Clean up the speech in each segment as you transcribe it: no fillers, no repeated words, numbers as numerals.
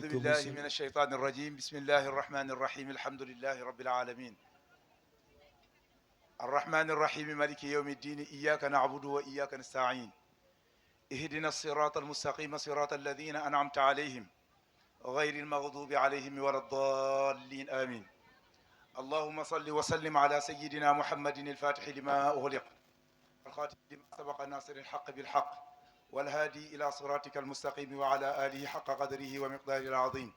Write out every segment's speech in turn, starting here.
أعوذ بالله من الشيطان الرجيم بسم الله الرحمن الرحيم الحمد لله رب العالمين الرحمن الرحيم مالك يوم الدين إياك نعبد وإياك نستعين اهدنا الصراط المستقيم صراط الذين أنعمت عليهم غير المغضوب عليهم ولا الضالين آمين اللهم صل وسلم على سيدنا محمد الفاتح لما أغلق الخاتم لما سبق الناصر الحق بالحق والهادي إلى صراطك المستقيم وعلى آله حق قدره ومقداره العظيم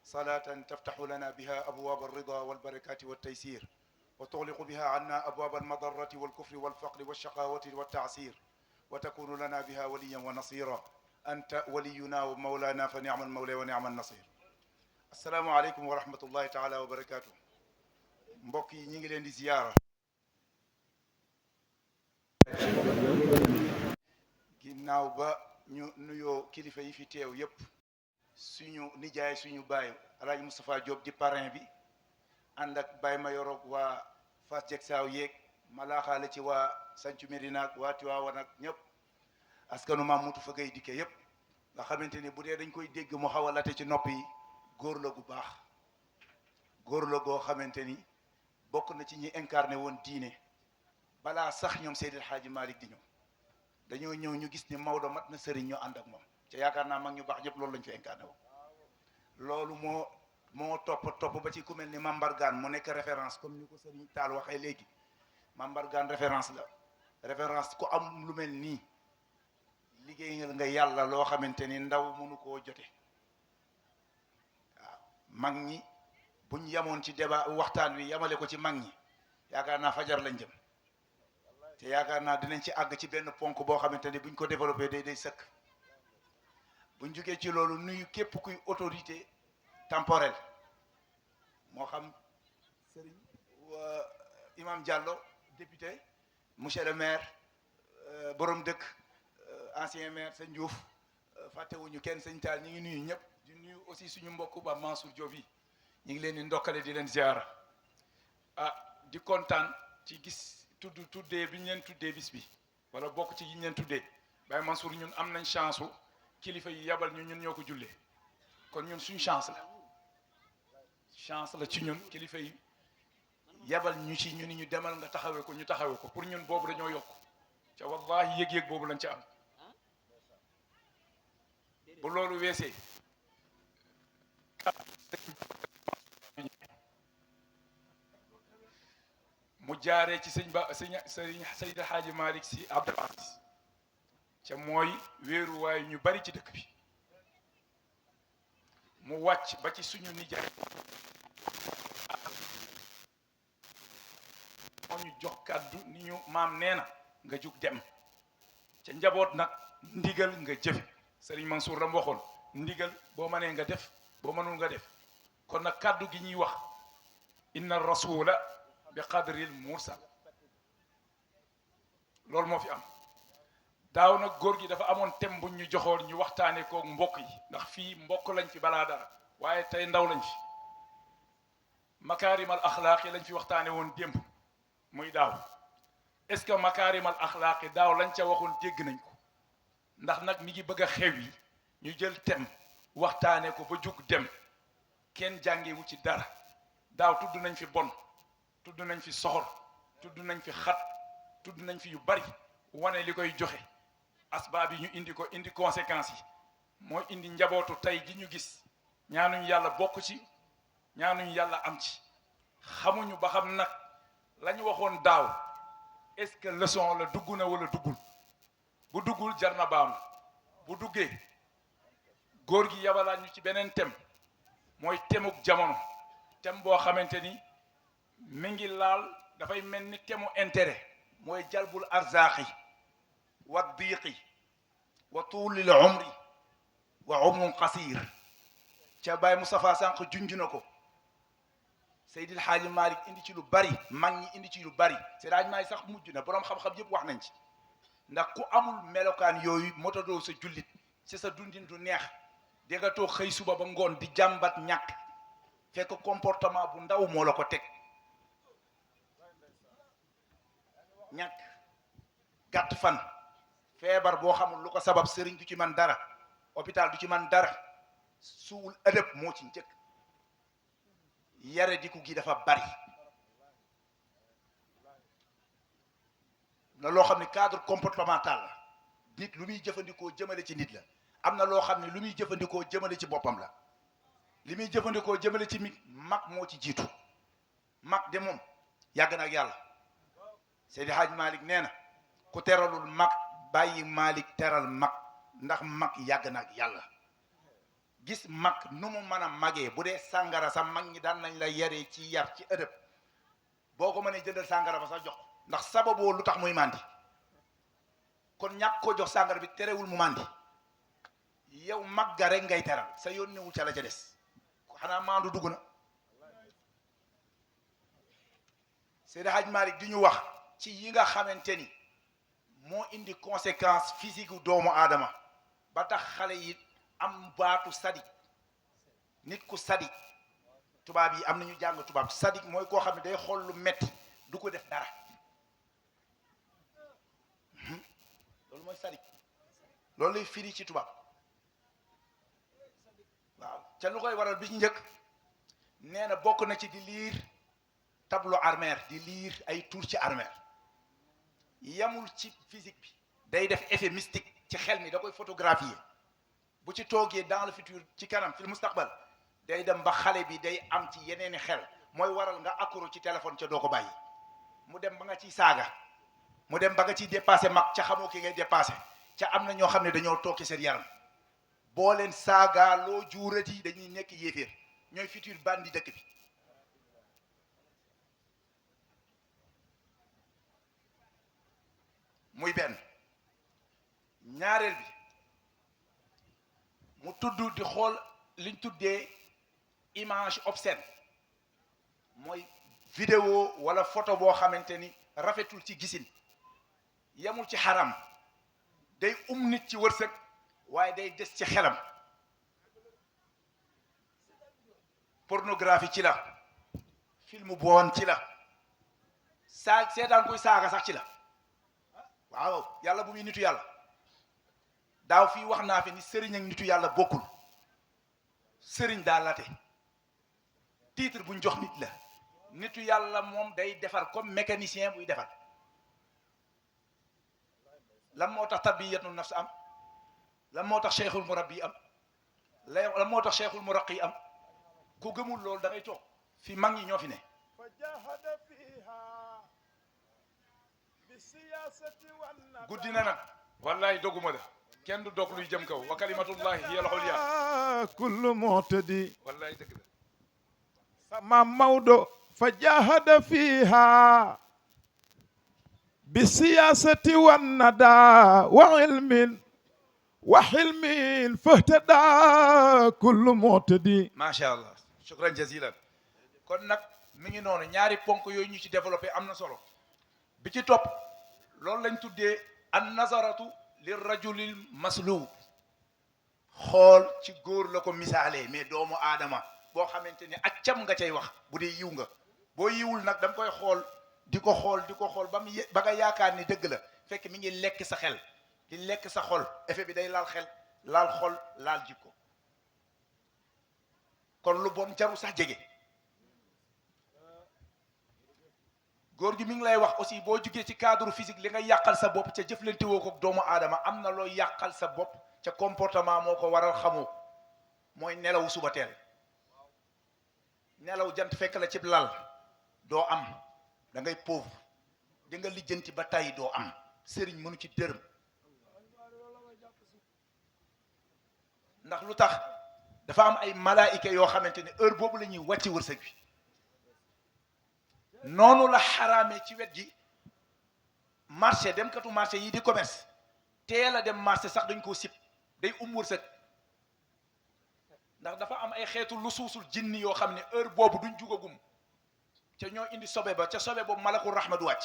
صلاة تفتح لنا بها أبواب الرضا والبركات والتيسير وتغلق بها عنا أبواب المضرة والكفر والفقر والشقاوة والتعسير وتكون لنا بها وليا ونصيرا أنت ولينا ومولانا فنعم المولى ونعم النصير السلام عليكم ورحمة الله تعالى وبركاته mbokk yi ñi ngi leen di ziyaara ginnaaw ba ñu nuyoo kilifa yi fi teew yépp suñu nijaay suñu baay Alaaji Moustapha Diop di parrain bi ànd ak Baye Mayoroog waa Fass Jek Saaw yeeg malaaxaale ci waa Sancu Medina ak waa Tiwaawan ak ñëpp askanu maam mutu fa gay dikke yépp nga xamante ni bu dee dañ koy dégg mu xaw a late ci nopp yi góor la gu baax góor la goo xamante ni bokk na ci ñi incarné woon diine balaa sax ñoom Seydil Hadji Malick di ñëw dañoo ñëw ñu gis ni Maodo mat na sëriñ ñu ànd ak moom te yaakaar naa mag ñu baax ñëpp loolu lañ fi incarné woon loolu moo topp ba ci ku mel ni Mambargaan mu nekk référence comme ni ko sëriñ Taal waxee léegi Mambargaan référence la référence ku am lu mel nii liggéey nga yàlla loo xamante ni ndaw mënu koo jote waaw mag ñi buñ yamoon ci débat waxtaan wi yamale ko ci mag ñi yaakaar naa fajar lañ jëm te yaakaar naa dinañ ci àgg ci benn ponk boo xamante ni buñ ko développé day sëkk buñ jógee ci loolu nuyu képp kuy autorité temporelle moo xam sëriñ imam Diallo député monsieur le maire borom dëkk ancien maire sëñ Diouf fàttewuñu kenn sëñ Taal ñi ngi nuyu ñëpp di nuyu aussi suñu mbokku ba Mansour Diop yi ñu ngi leen di ndokkale di leen ziara di kontaan ci gis tuddee bi ñu leen tuddee bis bi wala bokk ci yi ñu leen tuddee Baye Mansour ñun am nañ chance u kilifa yi yabal ñun ñoo ko jullee kon ñun suñu chance la ci ñun kilifa yi yabal ñu ci ñu ni ñu demal nga taxawee ko ñu taxawee ko pour ñun boobu dañoo yokk ca wallahi yëg-yëg boobu lañ ci am bu loolu weesee mu jaaree ci sëñ Seydi Hadji Malick Sy Abdoul Aziz ca mooy wéeruwaay ñu bari ci dëkk bi mu wàcc ba ci suñu nijaay moo ñu jox kàddu ni ñu maam nee na nga jug dem ca njaboot nag ndigal nga jëfe Serigne Mansour la mu waxoon ndigal boo mënee nga def boo mënul nga def kon nag kàddu gi ñuy wax inna rasula bi qadril mursal loolu moo fi am daaw nag góor gi dafa amoon thème bu ñu joxoon ñu waxtaanee koog mbokk yi ndax fii mbokk lañ fi balaa dara waaye tey ndaw lañ fi makaarimal axlaaq yi lañ fi waxtaanee woon démb muy daaw est-ce que makaarimal axlaaq yi daaw lañ ca waxoon dégg nañ ko ndax nag mi ngi bëgg a xew yi ñu jël thème waxtaanee ko ba jug dem kenn jàngewu ci dara daaw tudd nañ fi bon tudd nañ fi soxor tudd nañ fi xat tudd nañ fi yu bari wane li koy joxe asbaab yi ñu indi conséquences yi mooy indi njabootu tey gi ñu gis ñaanuñ yàlla bokk ci ñaanuñ yàlla am ci xamuñu ba xam nag la ñu waxoon daaw est-ce que leçon la dugg na wala duggul bu duggul jar na baam bu duggee góor gi yabalaat ñu ci beneen thème mooy thèmuk jamono thème boo xamante ni mi ngi laal dafay mel ni thème intérêt mooy jalbul arzaqi wa diiqi wa tuulil umri wa umrun qasir ca Baye Moustapha sànq junj na ko Seydil Hadji Malick indi ci lu bari mag ñi indi ci lu bari Seydil Hadji Malick sax mujj na boroom xam-xam yëpp wax nañ ci ndax ku amul melokaan yooyu motadoo sa jullit ci sa dundin du neex di nga toog xëy suba ba ngoon di jàmbat ñàkk fekk comportement bu ndaw moo la ko teg ñàkk gàtt fan feebar boo xamul lu ko sabab sëriñ du ci man dara hôpital du ci man dara suul ëdëb moo ci njëkk. yare diku gi dafa bari na loo xam ne cadre comportemental la nit lu muy jëfandikoo jëmale ci nit la am na loo xam ne lu muy jëfandikoo jëmale ci boppam la li muy jëfandikoo jëmale ci mag moo ci jiitu mag de moom yàgg na ak yàlla Seydi Hadj Malick nee na ku teralul mag bàyyi Malick teral mag ndax mag yàgg na ak yàlla gis mag nu mu mën a magee bu dee sàngara sa mag ñi daan nañ la yaree ci yar ci ëdëb boo ko mënee jëndal sàngara ba sax jox ndax sababoo lu tax muy màndi kon ñàkk koo jox sàngara bi terewul mu màndi yow mag ga rek ngay teral sa yoon newul ca la ca des xanaa maandu dugg na. Seydi Hadj Malick di ñu wax ci yi nga xamante ni moo indi conséquence physique u doomu aadama ba tax xale yi am baatu sadik nit ku sadik tubaab yi am nañu jàng tubaab sadik mooy koo xam ne day xool lu metti du ko def dara loolu mooy sadik loolu lay firi ci tubaab waaw ca lu koy waral bi ci njëkk nee na bokk na ci di liir tableau armère di liir ay tour ci armère yamul ci physique bi day def effet mystique ci xel mi da koy photographier bu ci toogee dans le futur ci kanam fil mustaqbal day dem ba xale bi day am ci yeneeni xel mooy waral nga accro ci téléphone ca doo ko bàyyi mu dem ba nga ciy saaga mu dem ba nga ciy dépassé mag ca xamoo ki ngay dépassé ca am na ñoo xam ne dañoo toog ci seen yaram boo leen saaga loo juurati dañuy nekk yéeféer ñooy futur bandi dëkk bi muy benn ñaareel bi mu tudd di xool liñ tuddee image obscène mooy vidéo wala photo boo xamante ni rafetul ci gisin yemul ci xaram day nit ci wërsëg waaye day des ci xelam pornographie ci la film bon ci la seetaan kuy saaga sax ci la waaw yàlla bu muy nitu yàlla daaw fii wax naa fi ni sëriñ ak nitu yàlla bokkul sëriñ daa late titre buñ jox nit la nitu yàlla moom day defar comme mécanicien buy defar lan moo tax tarbiyatu nafs am lan moo tax cheikhul murabbi am lan moo tax cheikhul muraqi am ku gëmul loolu da ngay toog fi mag ñi ñoo fi ne guddi na nag wallahi doguma la kenn du dog luy jëm kaw wa kalimatullahi hiya al-ulya kullu mu'tadi wallahi dëgg la sama Maodo fa jahada fiha bi siyasati wan nada wa ilmin wa hilmin fahtada kullu mu'tadi macha allah shukran jazilan kon nag mi ngi noonu ñaari ponk yooyu ñu ci développé am na solo bi ci topp loolu lañ tuddee an nazaratu lir rajulil maslub xool ci góor la ko misaalee mais doomu aadama boo xamante ni accam nga cay wax bu dee yiw nga boo yiwul nag da nga koy xool di ko xool ba mu ba nga yaakaar ni dëgg la fekk mi ngi lekk sa xel di lekk sa xol effet bi day laal xel laal xol laal jikko kon lu bon jaru sax jege góor gi mi ngi lay wax aussi boo jugee ci cadre physique li nga yàqal sa bopp ca jëflante woo ko doomu aadama am na loo yàqal sa bopp ca comportement moo ko waral xamoo mooy nelaw suba teel nelaw jant fekk la ci lal doo am da ngay pauvre di nga lijjanti ba tey doo am sëriñ mënu ci dërëm ndax lu tax dafa am ay malaayika yoo xamante ne heure boobu la ñuy wàcc wërsëg bi noonu la xaraamee ci wet gi marché dem katu marché yi di commerce teel a dem marché sax dañ koo sib day wërsëg ndax dafa am ay xeetu lu suusul jinni yoo xam ne heure boobu duñ jugagum ca ñoo indi sobe ba ca sobe boobu malakul rahma du wàcc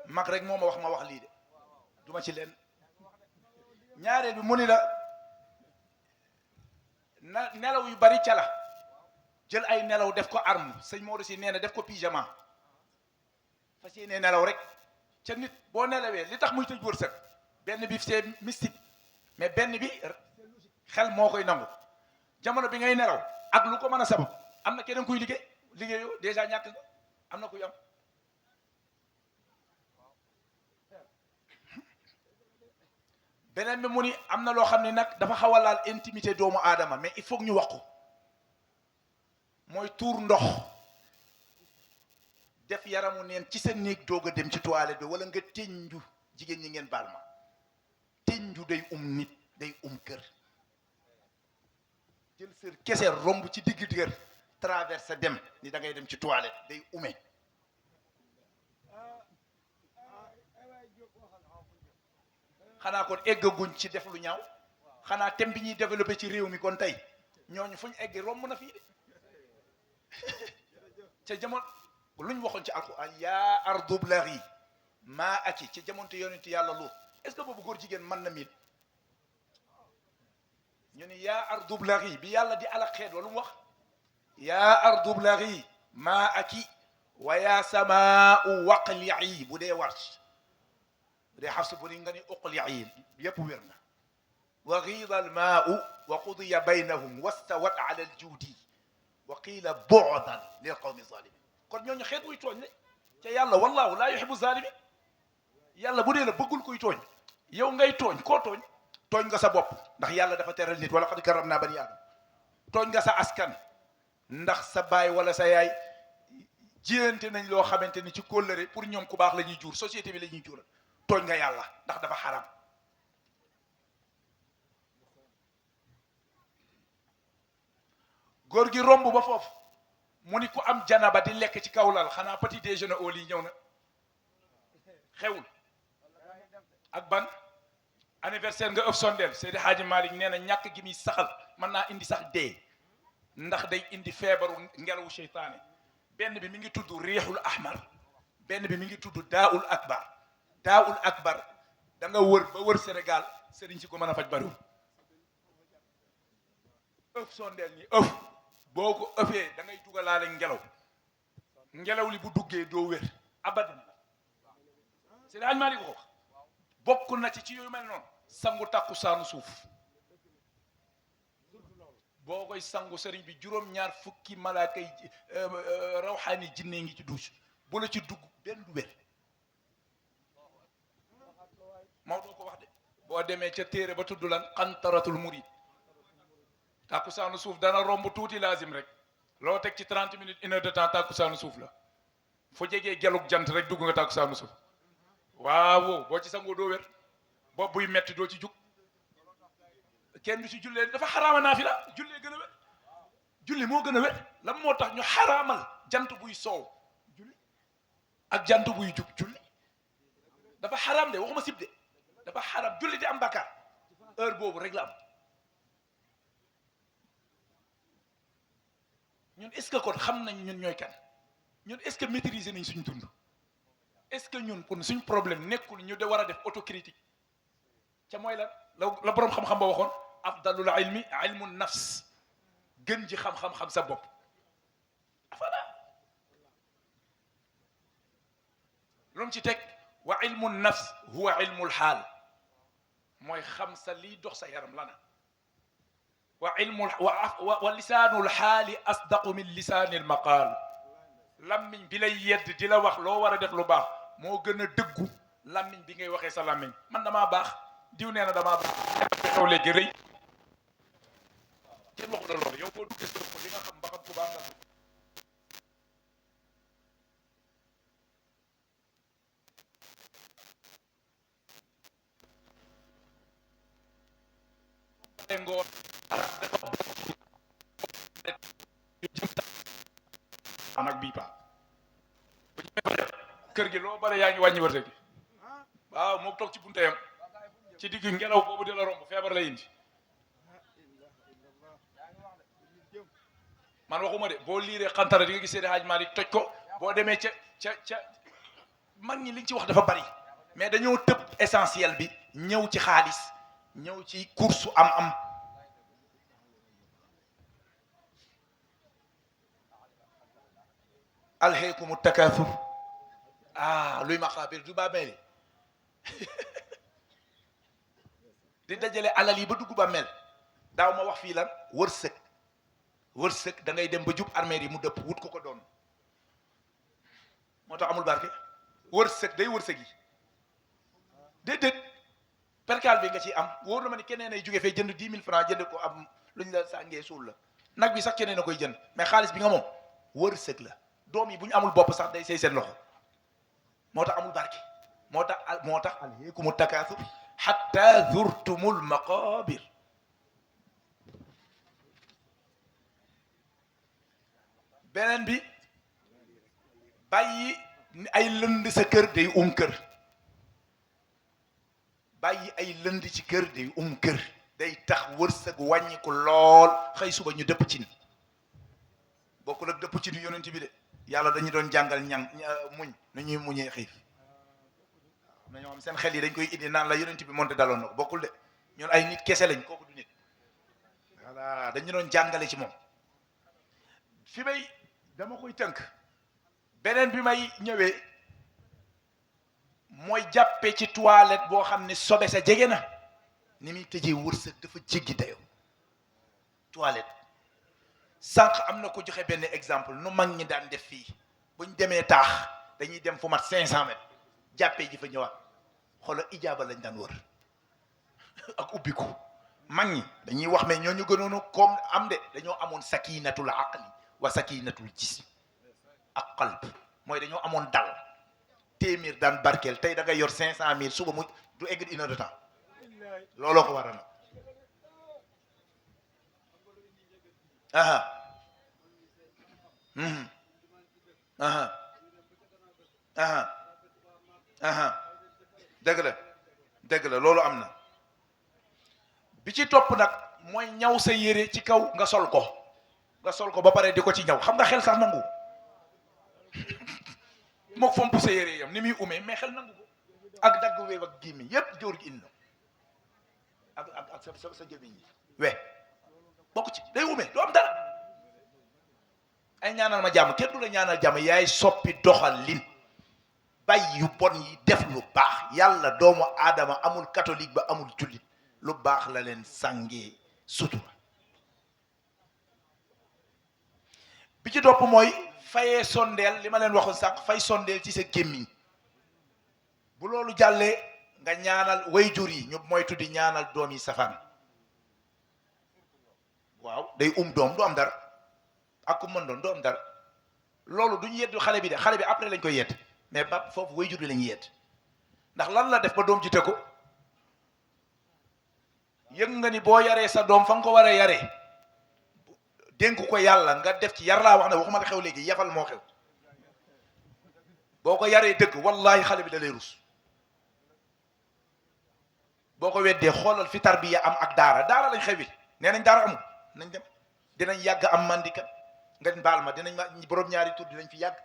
mag rek moo ma wax lii de duma ci leen ñaareel bi mu ni la na nelaw yu bari ca la jël ay nelaw def ko arme sëñ Maodo si nee na def ko pyjama fas yéene nelaw rek ca nit boo nelawee li tax muy tëj wërsëg benn bi c'est mystique mais benn bi xel moo koy nangu jamono bi ngay nelaw ak lu ko mën a sabab am na keneen kuy liggéeyoo déjà ñàkk nga am na kuy am beneen bi mu ni am na loo xam ne nag dafa xaw a laal intimité doomu aadama mais il faut que ñu wax ko mooy tuur ndox def yaramu neen ci sa néeg doog a dem ci toilette bi wala nga teñju jigéen ñi ngeen baal ma teñju day nit day kër jël sër kese romb ci digg kër traversé dem ni da ngay dem ci toilette day ume xanaa kon eggaguñ ci def lu ñaaw xanaa thème bi ñuy développé ci réew mi kon tey ñooñu fu ñu egg romb na fii de ca jamono luñ waxoon ci alquran yaa ardu blaghi maa aki ca jamonte yonent yàlla Luut est-ce que boobu góor jigéen mën na miin ñu ni yaa ardu blaghi bi yàlla di ala xeet wala mu wax yaa ardu blaghi maa aki wa yaa samaau waqli'i bu dee warsh bu dee xafs bu ni nga ni uqli'i yépp wér na wa ghida al maau wa qudiya baynahum wastawat ala al juudi wa qiila bu'dan lil qawmi zalimin kon ñooñu xeet wuy tooñ ne ca yàlla wallahu laa yuhibbu zalimin yàlla bu dee la bëggul kuy tooñ yow ngay tooñ koo tooñ nga sa bopp ndax yàlla dafa teral nit wala qad karramnaa banii aadam tooñ nga sa askan ndax sa baay wala sa yaay jiyante nañ loo xamante ni ci kóllëre pour ñoom ku baax la ñuy jur société bi la ñuy jural tooñ nga yàlla ndax dafa xaram góor gi romb ba foofu mu ni ku am janaba di lekk ci kaw lal xanaa petit déjeuner au lit ñëw na xewul ak ban anniversaire nga ëpp sondeel Seydi Hadji Malick nee na ñàkk gi muy saxal mën naa indi sax dee ndax day indi feebaru ngelawu seytaane benn bi mi ngi tudd riixul ahmar benn bi mi ngi tudd daaul akbar da nga wër ba wër Sénégal sëriñ si ko mën a faj bariwul ëf sondeel ni ëf boo ko ëffee da ngay dugalaale ngelaw li bu duggee doo wér abadan Seydi Hadji Malick ko bokk na ci yooyu mel noonu sangu takku saanu suuf boo koy sangu sëriñ bi juróom-ñaar fukki malaaka yi rawxaani jinne ngi ci douche bu la ci dugg benn du wér Maodo ko wax de boo demee ca téere ba tudd lan xantaratul murid tàkkusaanu suuf dana romb tuuti lazim rek loo teg ci 30 minutes 1 heure de temps tàkkusaanu suuf la fu jegee gelug jant rek dugg nga tàkkusaanu suuf waaw boo ci sangoo doo wér bopp buy metti doo ci jug kenn du ci jullee dafa xaraama naafila jullee gën a wér julli moo gën a wér lan moo tax ñu xaraamal jant buy soow julli ak jant buy jug julli dafa xaraam de waxuma sib de dafa xaraam julli di am bàkkaar heure boobu rek la am ñun est-ce que kon xam nañ ñun ñooy kan ñun est-ce que maîtriser nañ suñ dund est-ce que ñun pour suñ problème nekkul ñu de war a def autocritique ca mooy la boroom xam-xam ba waxoon afdalul ilmi ilmu nafs gën ji xam sa bopp voilà lu mu ci teg wa ilmu nafs huwa ilmul xaal mooy xam sa liy dox sa yaram lana wa lisaanul xaali asdaqu min lisaanil maqaal lammiñ bi lay yedd di la wax loo war a def lu baax moo gën a dëggu lammiñ bi ngay waxee sa lammiñ man damaa baax diw nee na damaa baax xew léegi rëy kenn waxu la loolu yow boo duggee sa li nga xam ba xam ku baax nga ngoor anak bii pa kër gi loo bare yaa ngi wàññi wërsëg gi waaw moo toog ci bunteyam ci digg ngelaw boobu di la romb feebar la indi man waxuma de boo liiree xantara di nga gis Seydi Hadji Malick toj ko boo demee ca mag ñi liñ ci wax dafa bari mais dañoo tëb essentiel bi ñëw ci xaalis ñëw ci course am alhaykumu takathur luy maqaabir du baa meeli di dajale alal yi ba dugg ba mel daaw ma wax fii lan wërsëg da ngay dem ba jub armée yi mu dëpp wut ko doon moo tax amul barke. wërsëg day wërsëg yi déedéet perkaal bi nga ciy am wóor na ma ni keneen ay jóge fee jënd 10 000 francs jënd ko am lu ñu la sàngee suul la nag bi sax keneen a koy jënd mais xaalis bi nga moom wërsëg la doom yi bu ñu amul bopp sax day sey seen loxo moo tax amul barke moo tax alhaakumu takaasur hatta zurtumul maqabir. beneen bi bàyyi ay lënd sa kër day kër bàyyi ay lënd ci kër day kër day tax wërsëg wàññiku lool xëy suba ñu dëpp cin bokkul ak dëpp cin yonent bi de yàlla dañu doon jàngal muñ nu ñuy muñee xiif am na ñoo xam seen xel yi dañ koy indi naan la yonent bi monte daloon na ko bokkul de ñun ay nit kese lañ kooku du nit voilà dañu doon jàngale ci moom fi may dama koy tënk beneen bi may ñëwee mooy jàppe ci toilette boo xam ne sobe sa jege na ni muy tëjee wërsëg dafa jéggi dayoo toilette sànq am na ko joxe benn exemple nu mag ñi daan def fii buñ demee taax dañuy dem fu mat 500 mètres jàppee ji fa ñëwaat xoolal ijaaba lañ daan wër ak ubbiku mag ñi dañuy wax mais ñooñu gënoonu comme am de dañoo amoon sakinatul aqli wa sakinatul jism ak qalb mooy dañoo amoon dal téeméer daan barkeel tey da ngay yor 500 000 suba mu du egg 1 heure de temps looloo ko waral dëgg la loolu am na bi ci topp nag mooy ñaw sa yére ci kaw nga sol ko ba pare di ko ci ñaw xam nga xel sax nangu mook fomp sa yére yam ni muy umee mais xel nangu ko ak dagg weew ak gémmiñ yépp jóor gi indi ak sa gémmiñ yi we bokk ci day umee doo am dara ay ñaanal ma jàmm kenn du la ñaanal jàmm yaay soppi doxalin bàyyi yu bon yi def lu baax yàlla doomu aadama amul catholique ba amul jullit lu baax la leen sàngee sutura bi ci topp mooy fayee sondeel li ma leen waxoon sànq fay sondeel ci sa gémmiñ bu loolu jàllee nga ñaanal wayjur yi ñu moytu di ñaanal doom yi safaan waaw day doom du am dara ak ku mën doon du am dara loolu duñu yeddu xale bi de xale bi après lañ koy yedd mais ba foofu wayjur bi lañuy yedd ndax lan la def ba doom ji te ko yëg nga ni boo yaree sa doom fa nga ko war a yaree dénk ko yàlla nga def ci yar laa wax ne waxuma la xew léegi yafal moo xew boo ko yaree dëgg wallahi xale bi da lay rus boo ko weddee xoolal fi tarbiya am ak daara lañ xewil nee nañ daara amul nañ dem dinañ yàgg am mandika nga baal ma dinañ ma borom ñaari tur dinañ fi yàgg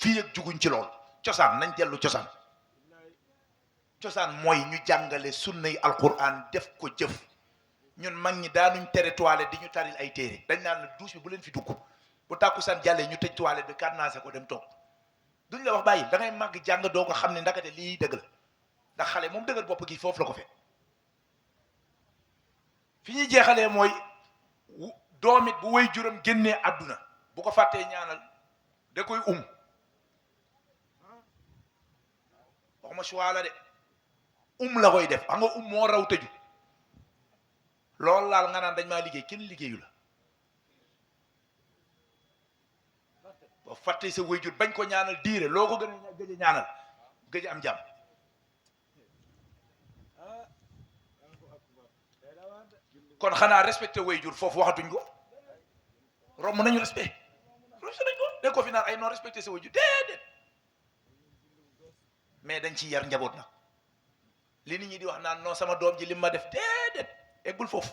fii ak juguñ ci lool cosaan nañ dellu cosaan mooy ñu jàngale sunnay alquran def ko jëf ñun mag ñi daanuñ tere toilette di ñu taril ay téere dañ naan la douche bi bu leen fi dugg bu tàkkusaan jàllee ñu tëj toilette bi kànnaase ko dem toog duñ la wax bàyyi da ngay màgg jàng doo ko xam ne ndakate lii dëgg la ndax xale moom dëgër bopp gi foofu la ko fekk fi ñuy jeexalee mooy doomit bu way juram génnee àdduna bu ko fàttee ñaanal da koy waxuma choix la de la koy def xam nga moo raw tëju loolu laal nga naan dañ maa liggéey kenn liggéeyu la boo fàttee sa way jur bañ ko ñaanal diire loo ko gën a gëj a ñaanal gëj a am jàmm kon xanaa respecté way jur foofu waxatuñ ko romb nañu respect dañ ko fi naan ay non respecté sa way jur déedéet mais dañ ci yar njaboot nag li nit ñi di wax naan non sama doom ji li ma def déedéet eggul foofu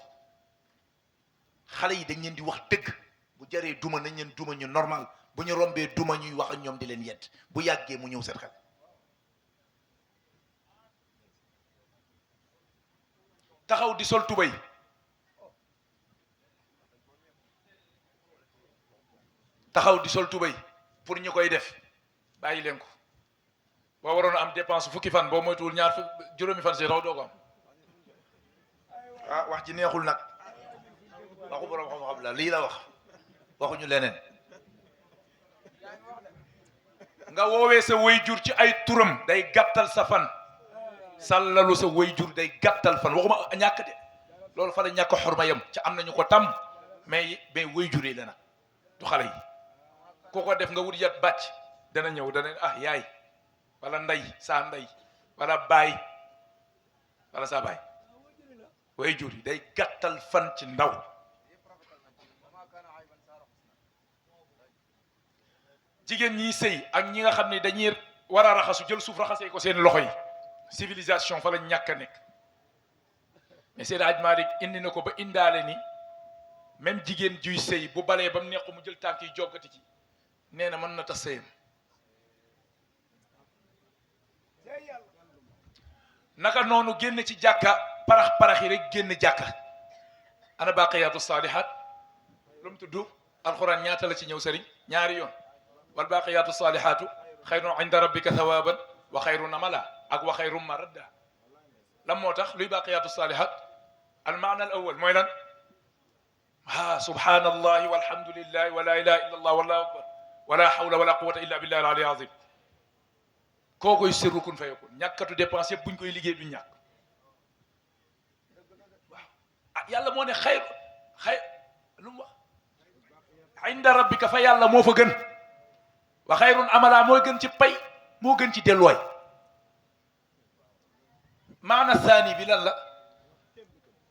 xale yi dañ leen di wax dëgg bu jaree duma nañ leen duma ñu normal bu ñu rombee duma ñuy wax ak ñoom di leen yedd bu yàggee mu ñëw seen xel taxaw di sol tubay pour ñu koy def bàyyi leen ko boo waroon a am dépense fukki fan boo moytuwul juróomi fan si taw doo ko am ah wax ji neexul nag waxu borom xam-xam la lii la wax waxuñu leneen. nga woowee sa wayjur ci ay turam day gàttal sa fan sàllalu sa wayjur day gàttal fan waxuma ñàkk de loolu fa la ñàkk xorma yam ca am nañu ko tam mais wayjur yi la nag du xale yi ku ko def nga wut yat bàcc dana ñëw dana ah yaay wala nday saa nday wala baay wala saa baay wayjur yi day gàttal fan ci ndaw. jigéen ñiy sëy ak ñi nga xam ne dañuy war a raxasu jël suuf raxasee ko seen loxo yi civilisation fa la ñàkk a nekk mais Seydi Hadj Malick indi na ko ba indaale ni même jigéen juy sëy bu balee ba mu neex ko mu jël tànk yi joggati ci nee na mën na tas sëyam. naka noonu génn ci jàkka parax yi rek génn jàkka ana baqiyaatu saalihaat lu mu tudd alxuraan ñaata la ci ñëw sëriñ ñaari yoon. wal baaqiyaatu saalihaatu xayrun inda rabbika thawaaban wa xayrun amala ak wa xayrun maradda lan moo tax luy baaqiyaatu saalihaat al maana al awwal mooy lan subhanallahi walhamdulillahi wa la ilaha illa allah wallahu akbar wala hawla wala quwwata illa billahi al ali azim kookoy sirru kun fayakun ñàkkatu dépense yëpp buñ koy liggéey du ñàkk waaw ah yàlla moo ne xayr lu mu wax inda rabbika fa yàlla moo fa gën wa xayrun amala mooy gën ci pay moo gën ci delluwaay. maana saani bi lan la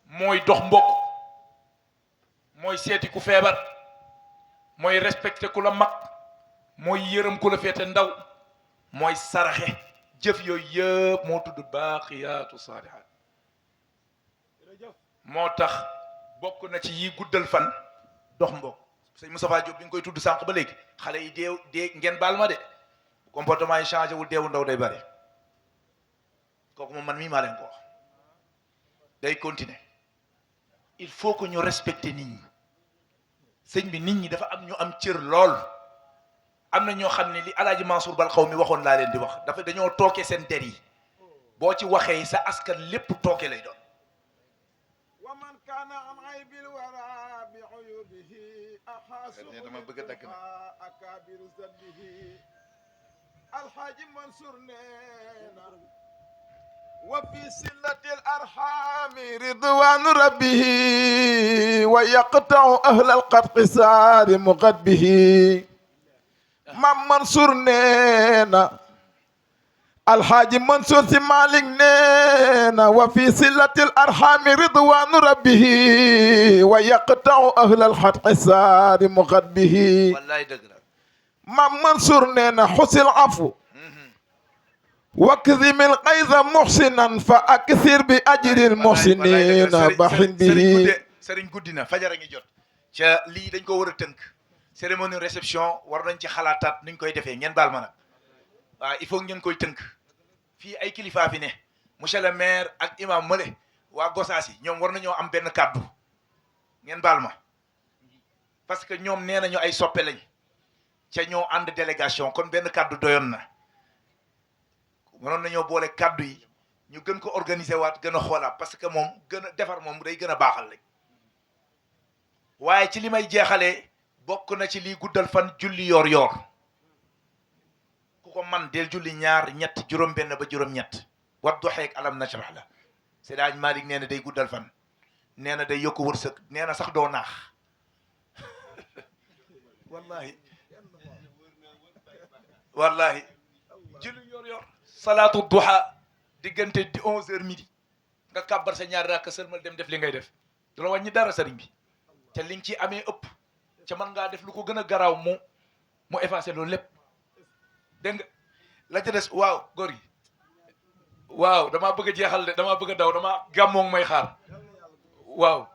mooy dox mbokk mooy seeti ku feebar mooy respecté ku la mag mooy yërëm ku la féete ndaw mooy saraxe jëf yooyu yëpp moo tudd baaqiyaatu saalihaat. moo tax bokk na ci yi guddal fan dox mbokk. sëñ Moustapha Diop bi nga koy tudd sànq ba léegi xale yi dee ngeen baal ma de comportement yi changé wul deewu ndaw day bari kooku moom man mii maa leen ko wax day continuer il faut que ñu respecter nit ñi sëñ bi nit ñi dafa am ñu am cër lool am na ñoo xam ne li alaaji Mansour Bal xaw mi waxoon laa leen di wax dafa dañoo tooke seen der yi boo ci waxee sa askan lépp tooke lay doon. waman kaana an aybil wara bi uyubihi dama bëgg a dagg akabiru zambihi alxaaji Mansour neena wa fi sillati al arhami ridwanu rabbihi wa yaqta'u ahla al qat'i saari muqadbihi mam Mansour neena alxaaji Mansour si Malick neena wa fi sillatil arhami ridwanu rabbihi wa yaqta'u ahlal xatqi saari muqadbihi wallaay dëgg la mam Mansour neena xusil afu wakzimil qayza muhsinan fa akthir bi ajril muhsinina baxin bihi. sëriñ guddi na fajar a ngi jot ca lii dañ ko war a tënk cérémonie réception war nañ ci xalaataat nuñ koy defee ngeen baal ma nag waaw il faut ngeen koy tënk fii ay kilifa fi ne monsieur le maire ak imam Male waa Gosaas yi ñoom war nañoo am benn kàddu ngeen baal ma parce que ñoom nee nañu ay soppe lañ ca ñoo ànd délégation kon benn kàddu doyoon na mënoon nañoo boole kàddu yi ñu gën ko organiser waat gën a xoolaat parce que moom gën a defar moom day gën a baaxal rek waaye ci li may jeexalee bokk na ci liy guddal fan julli yoor ku ko man del julli ñaar ñett juróom-benn ba juróom-ñett wadduha ak alam nashrah la Seydi Hadj Malick nee na day guddal fan nee na day yokk wërsëg nee na sax doo naax wallahi julli yor salaatu duha diggante di 11h midi nga kàbbar sa ñaari rakk sëlmal dem def li ngay def du la wàññi dara sëriñ bi te li nga ci amee ëpp ca mën ngaa def lu ko gën a garaaw mu effacé loolu lépp dégg nga la ca des waaw góor gi waaw damaa bëgg a jeexal de damaa bëgg a daw damaa gàmmoog may xaar waaw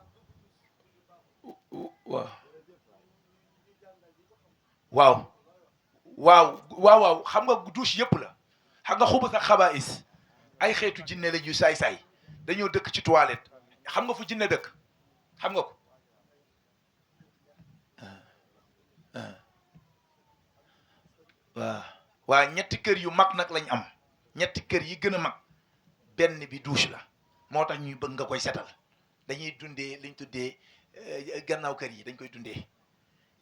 waaw xam nga douche yëpp la xam nga xuba sax xabaais ay xeetu jinne la yu saay-saay dañoo dëkk ci toilette xam nga fu jinne dëkk xam nga ko waa ñetti kër yu mag nag lañ am ñetti kër yi gën a mag benn bi douche la moo tax ñuy bëgg nga koy setal dañuy dundee liñ tuddee gannaaw kër yi dañ koy dundee.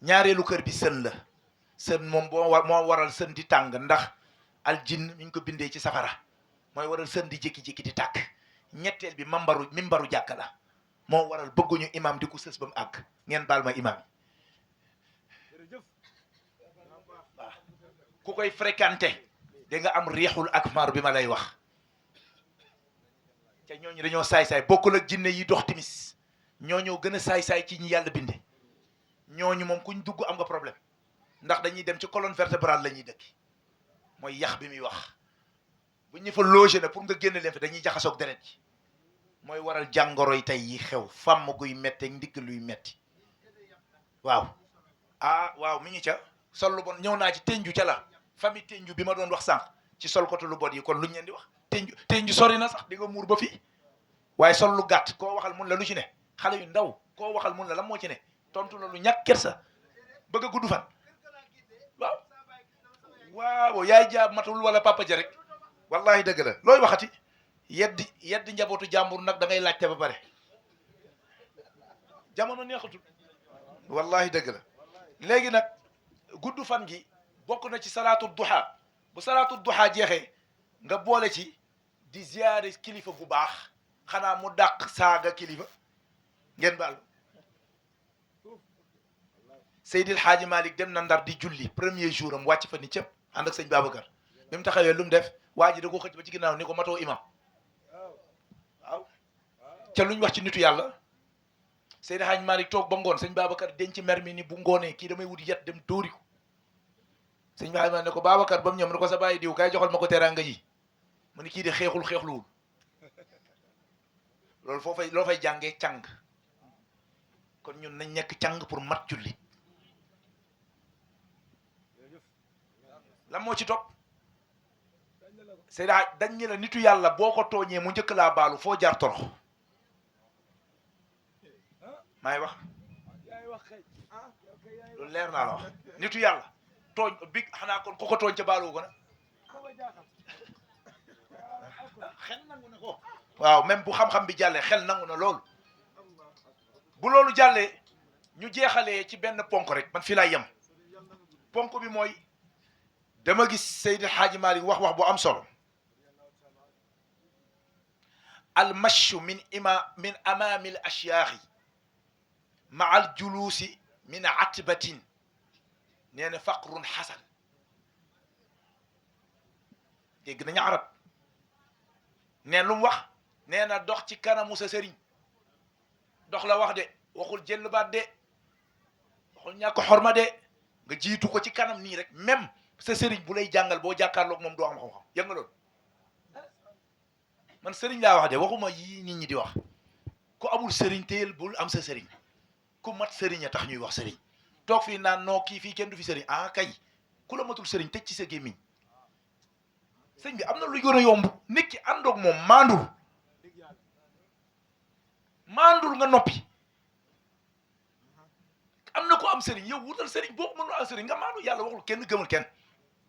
ñaareelu kër bi sën la sën moom moo waral sën di tàng ndax aljinn mi ngi ko bindee ci safara mooy waral sën di jékki-jékki di tàkk. ñetteel bi mimbaru jàkka la moo waral bëgguñu imam di ko sës ba mu àgg ngeen baal ma imam yi waaw ku koy fréquenté da nga am riixul akmar bi ma lay wax te ñooñu dañoo saay-saay bokkul ak jinne yi dox timis ñooñoo gën a saay-saay ci ñi yàlla binde ñooñu moom kuñ dugg am nga problème ndax dañuy dem ci colonne vertébrale la ñuy dëkki mooy yax bi muy wax bu ñu fa logé na pour nga génn leen fi dañuy jaxasoog deret ji mooy waral jàngoroy tey yi xew fàmm guy metti ndigg luy metti waaw waaw mi ngi ca sol lu bon ñëw naa ci tenju ca la famille tenju bi ma doon wax sànq ci sol kotu lu bon yi kon luñ leen di wax tenju sori na sax di nga muur ba fii waaye sol lu gàtt koo waxal mun la lu ci ne xale yu ndaw koo waxal mun la lan moo ci ne tontu la lu ñàkk kersa bëgg a gudd fan waaw yaay jaab matul wala papa ja rek wallahi dëgg la looy waxati yeddi njabootu jàmbur nag da ngay laajte ba pare jamono neexatul wallahi dëgg la léegi nag gudd fan gi bokk na ci salaatu duha bu salaatu duha jeexee nga boole ci di ziyaare kilifa bu baax xanaa mu dàq saaga kilifa ngeen baal Seydil Hadji Malick dem na Ndar di julli premier jour am wàcc fa ni cëpp ànd ak sëñ Babacar bi mu taxawee lu mu def waa ji da ko xëcc ba ci ginnaaw ni ko matoo imam waaw ca luñ wax ci nitu yàlla Seydil Hadji Malick toog ba ngoon sëñ Babacar denc mer mi ni bu ngoonee kii damay wut yet dem dóori ko sëñ Hadji Malick ne ko Babacar ba mu ñëw ne ko sa bàyyi diw kay joxal ma ko teraanga ji mu ni kii de xeexluwul loolu loo fay jàngee càng kon ñun nañ nekk càng pour mat julli lan moo ci topp c'est dañ ñi la nitu yàlla boo ko tooñee mu njëkk laa baalu foo jaar torox maay wax loolu leer naa la wax nitu yàlla tooñ bi xanaa kon ku ko tooñ ca baalu ko na xel nangu na ko waaw même bu xam-xam bi jàllee xel nangu na loolu bu loolu jàllee ñu jeexalee ci benn ponk rek man fii laay yem ponk bi mooy dama gis Seydi Hadji Malick wax bu am solo al mashu min amaami al ashyaaxi ma al juluusi min atbatin nee na faqrun xasan dégg nañu arab nee lu mu wax nee na dox ci kanamu sa sëriñ dox la wax de waxul jël baat de waxul ñàkk xorma de nga jiitu ko ci kanam nii rek même sa sëriñ bu lay jàngal boo jàkkaarloog moom doo am xam-xam yëg nga loolu man sëriñ laa wax de waxuma yii nit ñi di wax ku amul sëriñ téyel bul am sa sëriñ ku mat sëriñ a tax ñuy wax sëriñ toog fii naan noo kii fii kenn du fi sëriñ ah kay ku la matul sëriñ tëj ci sa gémmiñ sëñ bi am na lu gën a yomb nit ki àndoog moom maandul nga noppi am na ko am sëriñ yow wutal sëriñ boo ko mënul am sëriñ nga maandu yàlla waxul kenn gëmul kenn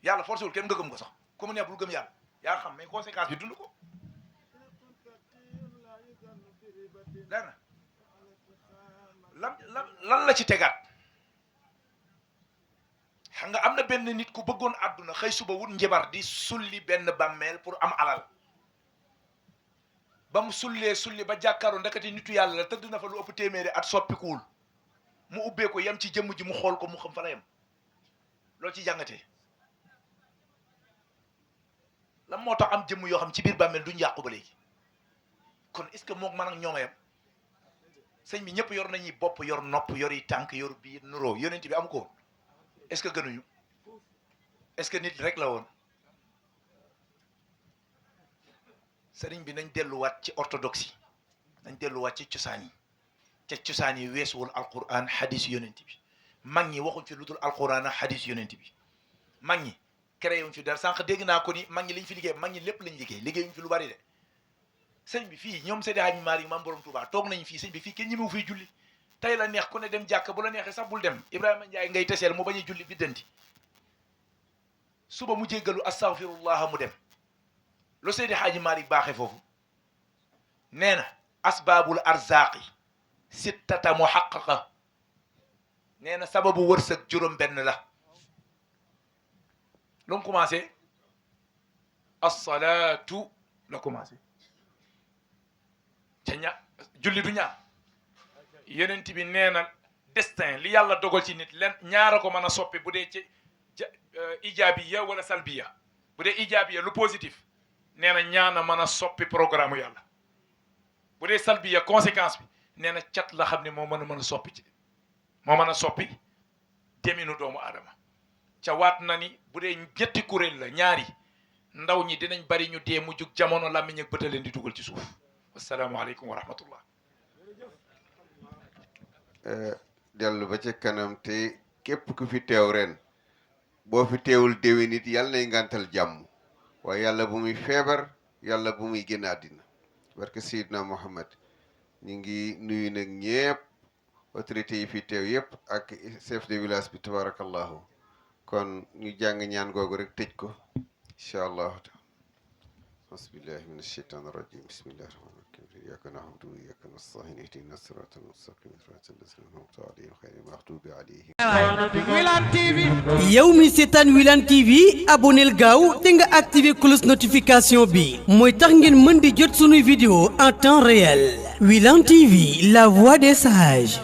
yàlla forcé wul kenn nga gëm ko sax ku mu neex bul gëm yàlla yaa xam mais conséquence bi dund ko dana lan la ci tegaat xam nga am na benn nit ku bëggoon àdduna xëy suba wut njabar di sulli benn bàmmeel pour am alal ba mu sulli ba jàkkaaroo ndekati nitu yàlla la tëdd na fa lu ëpp téeméeri at soppikuwul mu ubbee ko yem ci jëmm ji mu xool ko mu xam fa la yem loolu ci jàngatee lan moo tax am jëmm yoo xam ci biir bàmmeel duñ yàqu ba léegi kon est-ce que moom man ak ñoom a yem sëñ bi ñëpp yor nañuy bopp yor nopp yor yi tànk yor biir nuroo yonent bi amu ko woon est-ce que gënuñu est-ce que nit rek la woon sëriñ bi nañ delluwaat ci orthodoxie nañ delluwaat ci cosaan yi te cosaan yi weesuwul alquran hadis yonent bi mag ñi waxuñ fi lu dul alquran ak hadis yonent bi mag ñi créé wuñ fi dara sànq dégg naa ko ni mag ñi liñ fi liggéey mag ñi lépp lañ liggéeyuñ fi lu bari de sëñ bi fii ñoom Seydi Hadji Malick maam borom Touba toog nañ fii sëñ bi fii kenn ñemewu fiy julli tey la neex ku ne dem jàkk bu la neexee sax bul dem Ibrahima Ndiaye ngay teseel mu bañ a julli biddanti suba mu jéggalu astaghfirullah mu dem lu Seydi Hadji Malick baaxee foofu nee na asbaabul arzaaqi sittata muhaqqaqa nee na sababu wërsëg juróom benn la lu mu commencé as-salaatu la commencé ca julli du ñaar yonent bi nee na destin li yàlla dogal ci nit len ñaara ko mën a soppi bu dee ci ijaabiya wala salbiya bu dee ijaabiya lu positif nee na ñaana mën a soppi programme yàlla bu dee salbiya conséquence bi nee na cat la xam ne moo mën a soppi ci moo mën a soppi deminu doomu aadama ca waat na ni bu dee ñetti kuréel la ñaari ndaw ñi dinañ bari ñu dee mu jug jamono làmmiñ ak bëta leen di dugal ci suuf asalaamaaleykum wa rahmatullah dellu ba ca kanam te képp ku fi teew ren boo fi teewul déwén nit yàlla nay ngantal jàmm waaye yàlla bu muy feebar yàlla bu muy génn àddina barke Seydina Muhammad ñu ngi nuyu nag ñëpp autorités yi fi teew yëpp ak chef de village bi tabarakallahu kon ñu jàng ñaan googu rek tëj ko incha allahu taala asbillahi min asheytan irajim bismillahi rahmani rahim iyyaka na'budu wa iyyaka nasta'in ihdina sirata almustaqim sirata alladhina an'amta alayhim ghayril maghdubi alayhim yow mi seetaan Wilane TV aboneel gaaw te nga activé cloche notification bi mooy tax ngeen mën di jot sunuy vidéo en temps réel Wilane TV la voix des sages